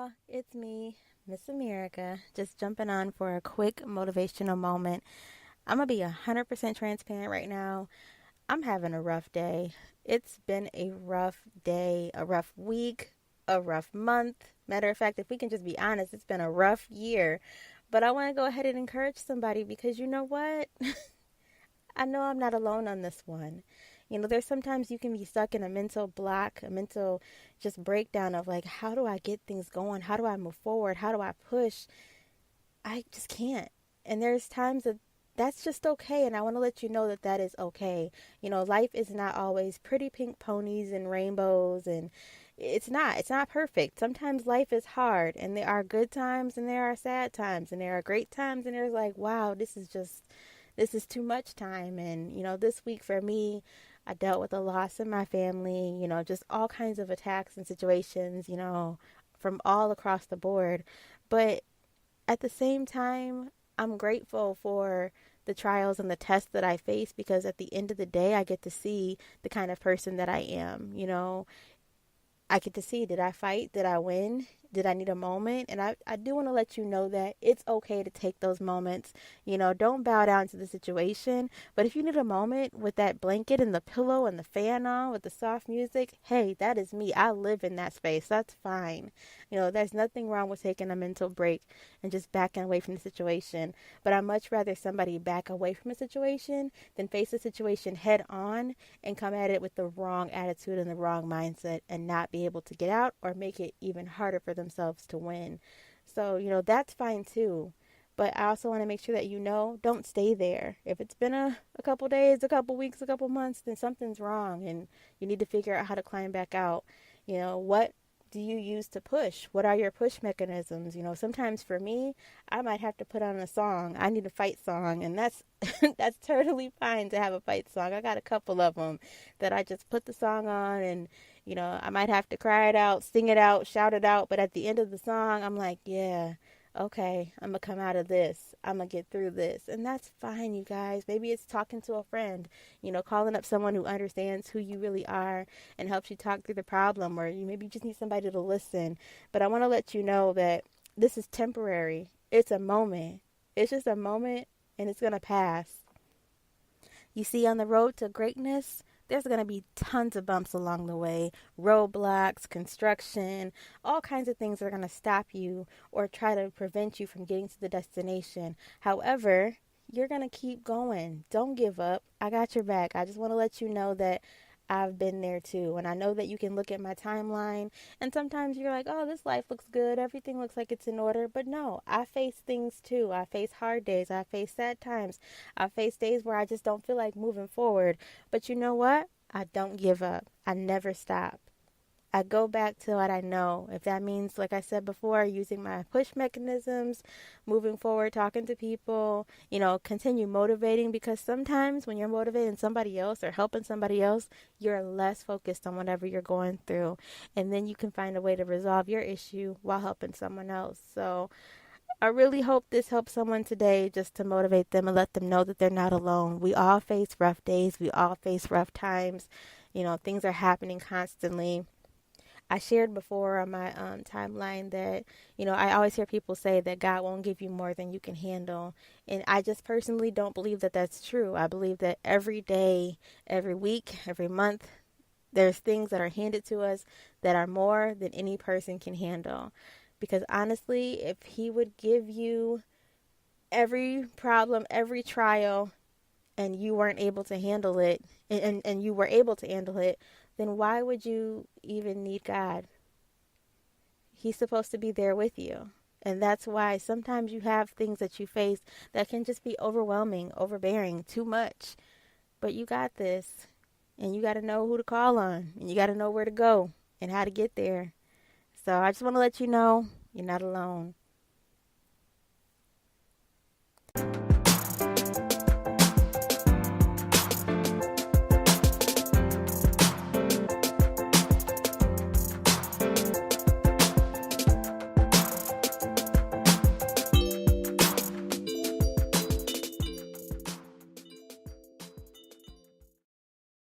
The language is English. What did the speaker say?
y'all. It's me, Miss Amirika, just jumping on for a quick motivational moment. I'm going to be 100% transparent right now. I'm having a rough day. It's been a rough day, a rough week, a rough month. Matter of fact, if we can just be honest, it's been a rough year. But I want to go ahead and encourage somebody because you know what? I know I'm not alone on this one. There's sometimes you can be stuck in a mental block, a mental just breakdown of like, how do I get things going? How do I move forward? How do I push? I just can't. And there's times that that's just okay. And I want to let you know that that is okay. Life is not always pretty pink ponies and rainbows, and it's not perfect. Sometimes life is hard, and there are good times and there are sad times and there are great times and there's like, wow, this is too much time. And, this week for me, I dealt with a loss in my family, just all kinds of attacks and situations, from all across the board. But at the same time, I'm grateful for the trials and the tests that I face because at the end of the day, I get to see the kind of person that I am. I get to see, did I fight? Did I win? Did I need a moment? And I do want to let you know that it's okay to take those moments. Don't bow down to the situation. But if you need a moment with that blanket and the pillow and the fan on with the soft music, hey, that is me. I live in that space. That's fine. There's nothing wrong with taking a mental break and just backing away from the situation. But I'd much rather somebody back away from a situation than face a situation head on and come at it with the wrong attitude and the wrong mindset and not be able to get out or make it even harder for themselves to win. So, that's fine too. But I also want to make sure that don't stay there. If it's been a couple days, a couple weeks, a couple months, then something's wrong and you need to figure out how to climb back out. What do you use to push? What are your push mechanisms? Sometimes for me, I might have to put on a song. I need a fight song, and that's that's totally fine to have a fight song. I got a couple of them that I just put the song on, and I might have to cry it out, sing it out, shout it out, but at the end of the song, I'm like, yeah, okay, I'm gonna come out of this. I'm gonna get through this. And that's fine, you guys. Maybe it's talking to a friend, calling up someone who understands who you really are and helps you talk through the problem, or you maybe just need somebody to listen. But I want to let you know that this is temporary. It's a moment. It's just a moment and it's gonna pass. You see, on the road to greatness, there's going to be tons of bumps along the way, roadblocks, construction, all kinds of things that are going to stop you or try to prevent you from getting to the destination. However, you're going to keep going. Don't give up. I got your back. I just want to let you know that I've been there too. And I know that you can look at my timeline and sometimes you're like, oh, this life looks good. Everything looks like it's in order. But no, I face things too. I face hard days. I face sad times. I face days where I just don't feel like moving forward. But you know what? I don't give up. I never stop. I go back to what I know. If that means, like I said before, using my push mechanisms, moving forward, talking to people, continue motivating because sometimes when you're motivating somebody else or helping somebody else, you're less focused on whatever you're going through. And then you can find a way to resolve your issue while helping someone else. So I really hope this helps someone today just to motivate them and let them know that they're not alone. We all face rough days. We all face rough times. Things are happening constantly. I shared before on my timeline that, I always hear people say that God won't give you more than you can handle. And I just personally don't believe that that's true. I believe that every day, every week, every month, there's things that are handed to us that are more than any person can handle. Because honestly, if He would give you every problem, every trial, and you weren't able to handle it, and you were able to handle it, then why would you even need God? He's supposed to be there with you. And that's why sometimes you have things that you face that can just be overwhelming, overbearing, too much. But you got this. And you got to know who to call on. And you got to know where to go and how to get there. So I just want to let you know you're not alone.